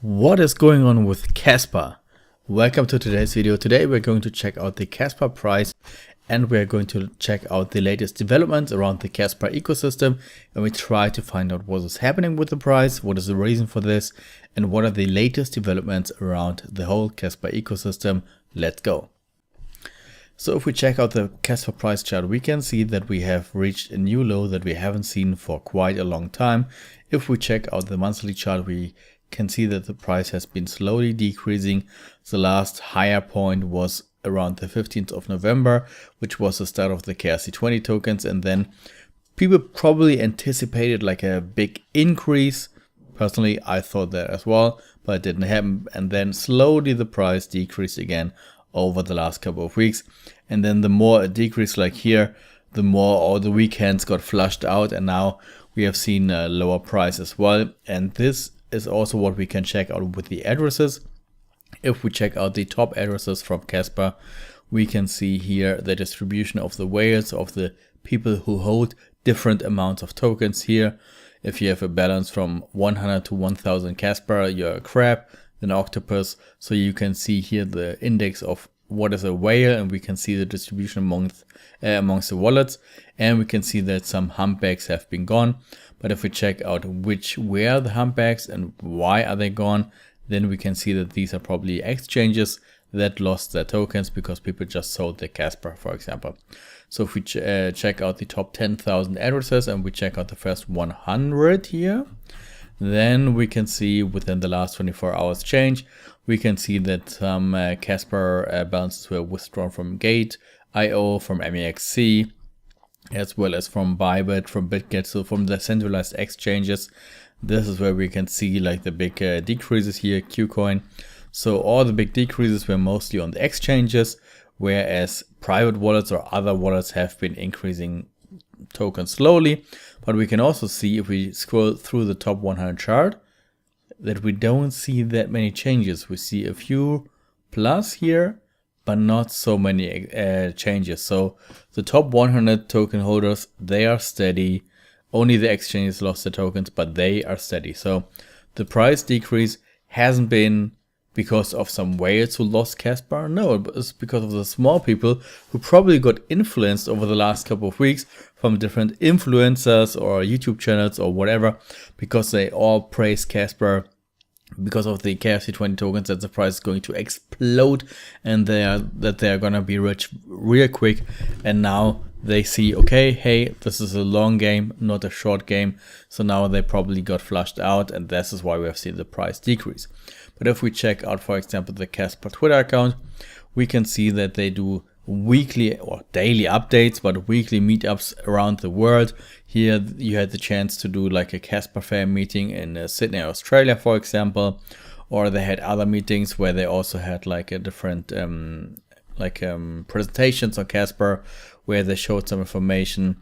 What is going on with Casper? Welcome to today's video. Today we're going to check out the Casper price and we're going to check out the latest developments around the Casper ecosystem, and we try to find out what is happening with the price, what is the reason for this, and what are the latest developments around the whole Casper ecosystem. Let's go. So if we check out the Casper price chart, we can see that we have reached a new low that we haven't seen for quite a long time. If we check out the monthly chart, we can see that the price has been slowly decreasing. The last higher point was around the 15th of November, which was the start of the KRC20 tokens, and then people probably anticipated like a big increase. Personally, I thought that as well, but it didn't happen, and then slowly the price decreased again over the last couple of weeks. And then the more it decreased, like here, the more all the weekends got flushed out, and now we have seen a lower price as well. And this is also what we can check out with the addresses. If we check out the top addresses from Casper, we can see here the distribution of the whales, of the people who hold different amounts of tokens here. If you have a balance from 100 to 1000 Casper, you're a crab, an octopus. So you can see here the index of what is a whale, and we can see the distribution amongst the wallets, and we can see that some humpbacks have been gone. But if we check out which were the humpbacks and why are they gone, then we can see that these are probably exchanges that lost their tokens because people just sold their Casper, for example. So if we check out the top 10,000 addresses and we check out the first 100 here, then we can see within the last 24 hours change, we can see that some Casper balances were withdrawn from Gate.io, from MEXC, as well as from Bybit, from BitGet, so from the centralized exchanges. This is where we can see like the big decreases here, Qcoin. So all the big decreases were mostly on the exchanges, whereas private wallets or other wallets have been increasing tokens slowly. But we can also see, if we scroll through the top 100 chart, that we don't see that many changes. We see a few plus here, but not so many changes. So the top 100 token holders, they are steady. Only the exchanges lost their tokens, but they are steady. So the price decrease hasn't been because of some whales who lost Casper. No, it's because of the small people who probably got influenced over the last couple of weeks from different influencers or YouTube channels or whatever, because they all praise Casper because of the KRC20 tokens, that the price is going to explode and that they are gonna be rich real quick. And now they see, okay, hey, this is a long game, not a short game. So now they probably got flushed out, and this is why we have seen the price decrease. But if we check out, for example, the Casper Twitter account, we can see that they do weekly or daily updates, but weekly meetups around the world. Here you had the chance to do like a Casper Fair meeting in Sydney, Australia, for example, or they had other meetings where they also had like a different presentations on Casper where they showed some information.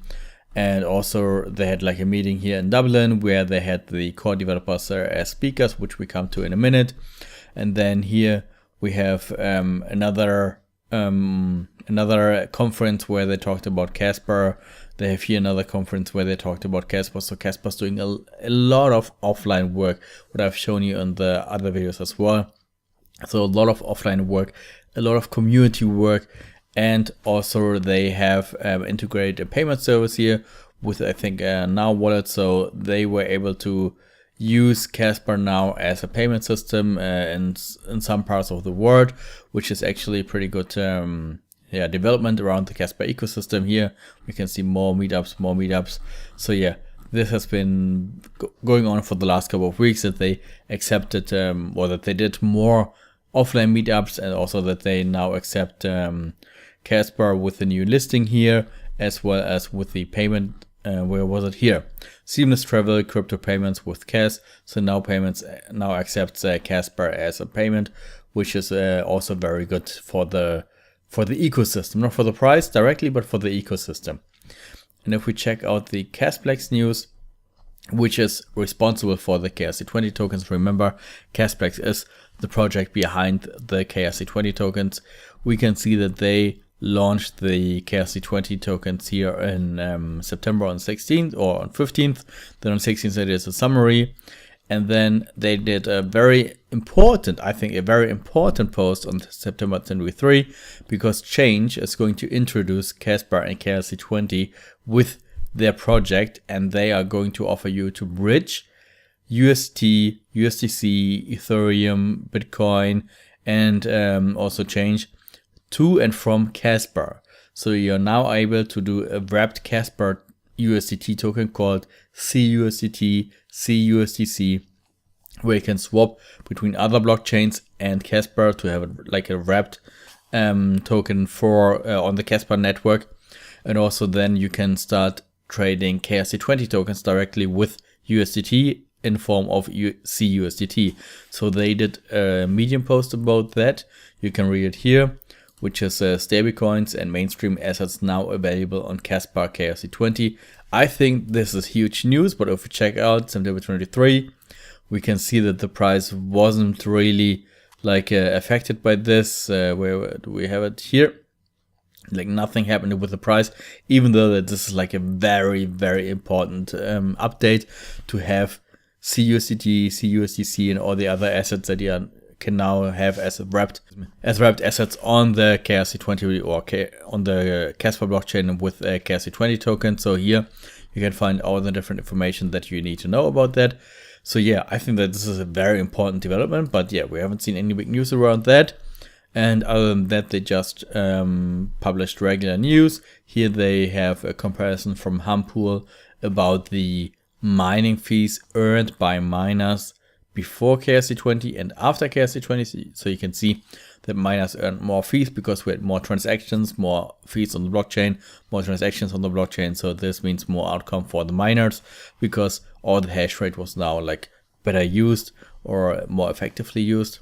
And also they had like a meeting here in Dublin where they had the core developers there as speakers, which we come to in a minute. And then here we have another conference where they talked about Casper. They have here another conference where they talked about Casper. So Casper's doing a lot of offline work, what I've shown you in the other videos as well. So a lot of offline work, a lot of community work. And also they have integrated a payment service here with, I think, Now Wallet. So they were able to use Casper now as a payment system in some parts of the world, which is actually pretty good development around the Casper ecosystem. Here we can see more meetups. So yeah, this has been going on for the last couple of weeks, that they accepted or that they did more offline meetups, and also that they now accept Casper with the new listing here, as well as with the payment. Where was it here? Seamless travel, crypto payments with Cas. So now accepts Casper as a payment, which is also very good for the ecosystem, not for the price directly, but for the ecosystem. And if we check out the Casplex news, which is responsible for the KRC20 tokens, remember Casplex is the project behind the KRC20 tokens. We can see that they launched the KRC20 tokens here in September on 16th or on 15th. Then on 16th it is a summary, And then they did a very important, I think a very important post on September 23, because Change is going to introduce Kaspa and KRC20 with their project, and they are going to offer you to bridge UST, USDC, Ethereum, Bitcoin, and also Change to and from Casper. So you're now able to do a wrapped Casper USDT token called CUSDT, CUSDC, where you can swap between other blockchains and Casper to have like a wrapped token for on the Casper network. And also then you can start trading KRC20 tokens directly with USDT in form of CUSDT. So they did a Medium post about that. You can read it here, which is stablecoins and mainstream assets now available on Kaspa KRC20. I think this is huge news, but if we check out September 23, we can see that the price wasn't really like affected by this. Where do we have it here? Like nothing happened with the price, even though that this is like a very, very important update to have CUSDT, CUSDC, and all the other assets that you can now have as wrapped assets on the KRC20 or on the Casper blockchain with a KRC20 token. So here you can find all the different information that you need to know about that. So yeah, I think that this is a very important development, but yeah, we haven't seen any big news around that. And other than that, they just published regular news. Here they have a comparison from Humpool about the mining fees earned by miners before KRC20 and after KRC20. So you can see that miners earned more fees because we had more transactions, more fees on the blockchain, more transactions on the blockchain. So this means more outcome for the miners because all the hash rate was now like better used or more effectively used.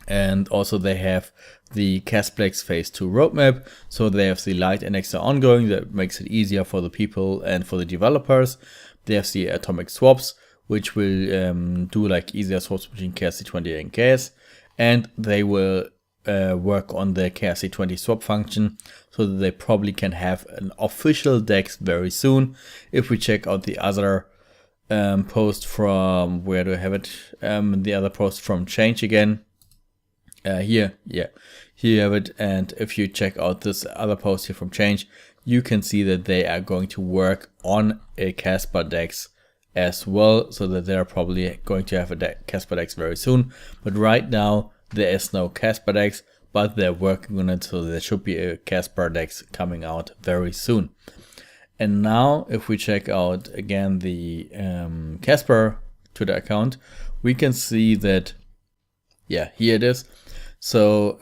And also they have the Casplex phase 2 roadmap. So they have the Light Annexer ongoing that makes it easier for the people and for the developers. They have the atomic swaps, which will do like easier swaps between KRC20 and gas. And they will work on the KRC20 swap function so that they probably can have an official DEX very soon. If we check out the other post from, where do I have it? The other post from Change again. Here you have it. And if you check out this other post here from Change, you can see that they are going to work on a Casper DEX as well, so that they're probably going to have a Casper DEX very soon. But right now there is no Casper DEX, but they're working on it, so there should be a Casper DEX coming out very soon. And now if we check out again the Casper Twitter account, we can see that, yeah, here it is. So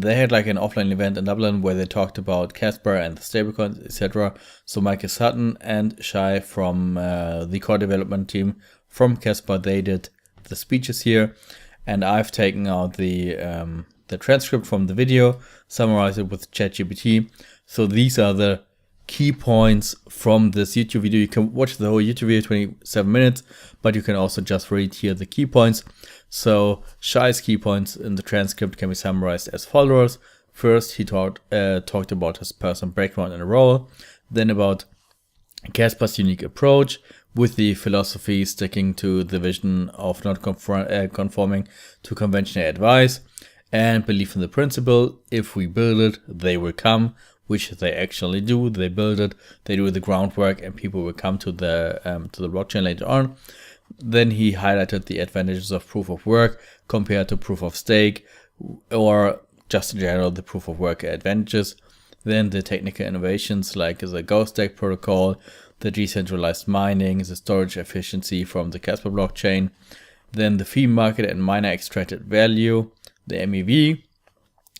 they had like an offline event in Dublin where they talked about Casper and the stablecoins, etc. So Michael Sutton and Shai from the core development team from Casper, they did the speeches here, and I've taken out the transcript from the video, summarized it with ChatGPT. So these are the key points from this YouTube video. You can watch the whole YouTube video, 27 minutes, but you can also just read here the key points. So Shai's key points in the transcript can be summarized as follows. First, he talked about his personal background and role, then about Casper's unique approach with the philosophy sticking to the vision of not conforming to conventional advice, and belief in the principle, if we build it, they will come, which they actually do. They build it, they do the groundwork, and people will come to the blockchain later on. Then he highlighted the advantages of proof of work compared to proof of stake, or just in general the proof of work advantages. Then the technical innovations like the Ghost Stack protocol, the decentralized mining, the storage efficiency from the Casper blockchain. Then the fee market and miner extracted value, the MEV,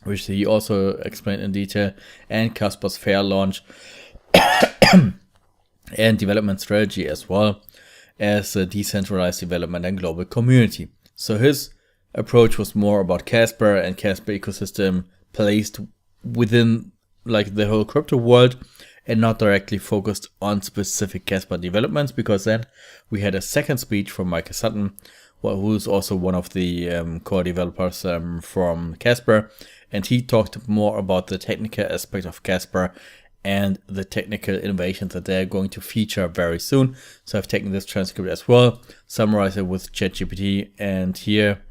which he also explained in detail, and Casper's fair launch and development strategy, as well as a decentralized development and global community. So his approach was more about Casper and Casper ecosystem placed within like the whole crypto world, and not directly focused on specific Casper developments, because then we had a second speech from Michael Sutton, who's also one of the core developers from Casper, and he talked more about the technical aspect of Casper and the technical innovations that they're going to feature very soon. So I've taken this transcript as well, summarized it with ChatGPT, and here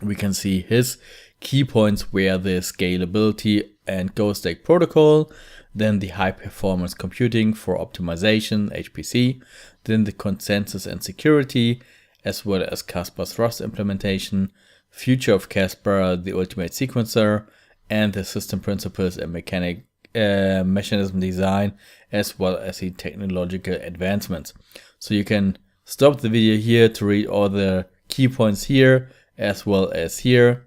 we can see his key points where the scalability and Ghost Stake protocol, then the high performance computing for optimization, HPC, then the consensus and security, as well as Casper's Rust implementation, future of Casper, the ultimate sequencer, and the system principles and mechanism design, as well as the technological advancements. So you can stop the video here to read all the key points here, as well as here.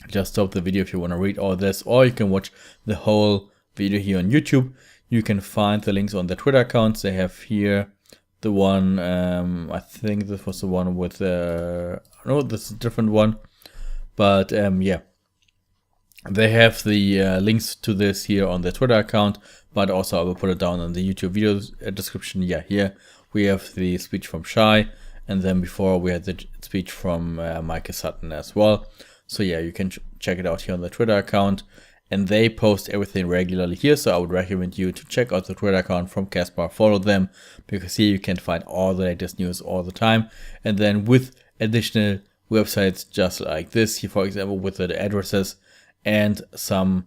Just stop the video if you want to read all this, or you can watch the whole video here on YouTube. You can find the links on the Twitter accounts. They have here the one, I think this was the one with, no, this is a different one. But yeah, they have the links to this here on the Twitter account, but also I will put it down on the YouTube video description. Yeah, here we have the speech from Shai, and then before we had the speech from Micah Sutton as well. So yeah, you can check it out here on the Twitter account, and they post everything regularly here. So I would recommend you to check out the Twitter account from Casper, follow them, because here you can find all the latest news all the time. And then with additional websites just like this here, for example, with the addresses and some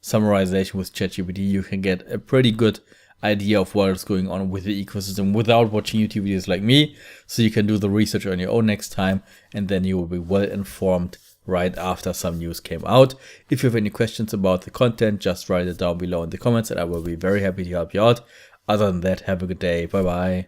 summarization with ChatGPT, you can get a pretty good idea of what is going on with the ecosystem without watching YouTube videos like me. So you can do the research on your own next time, and then you will be well informed right after some news came out. If you have any questions about the content, just write it down below in the comments and I will be very happy to help you out. Other than that, have a good day. Bye bye.